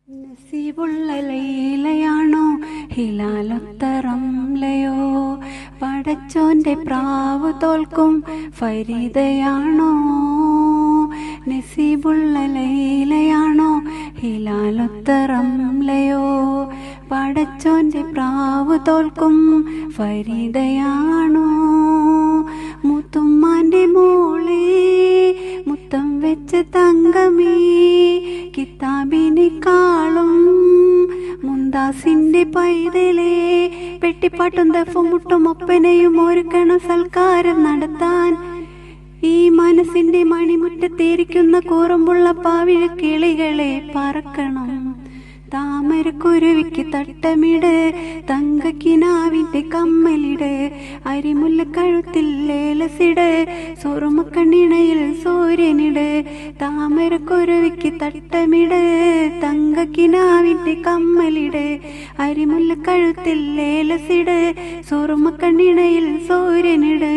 നസീബുള്ള ലൈലയാണോ ഹിലാലൊത്തറംലയോ പടച്ചോന്റെ പ്രാവു തോൽക്കും ഫരീദയാണോ? നസീബുള്ള ലൈലയാണോ ഹിലാലൊത്തറംലയോ പടച്ചോന്റെ പ്രാവു തോൽക്കും ഫരീദയാണോ? മുത്തുമ്മാന്റെ മോളെ മുത്തം വെച്ച തങ്കമേ കിതാബിനെക്കാളും മുന്താസിന്റെ പൈതലേ പെട്ടിപ്പാട്ടും ദഫും മുട്ടും ഒപ്പനയും ഒരുക്കണം സൽക്കാരം നടത്താൻ. ഈ മനസ്സിന്റെ മണിമുറ്റത്തേരിക്കുന്ന കൂറുമ്പുള്ള പാവിഴ കിളികളെ പറക്കണം. താമരക്കുരുവിക്ക് തട്ടമിട് തങ്കക്കിനാവിന്റെ കമ്മലിട് അരിമുല്ല കഴുത്തിൽ ലേലസിട് സുറുമക്കണ്ണിണയിൽ സൂര്യനിട്. താമരക്കുരുവിക്ക് തട്ടമിട് തങ്കക്കിനാവിന്റെ കമ്മലിട് അരിമുല്ല കഴുത്തിൽ ലേലസിട് സുറുമക്കണ്ണിണയിൽ സൂര്യനിട്.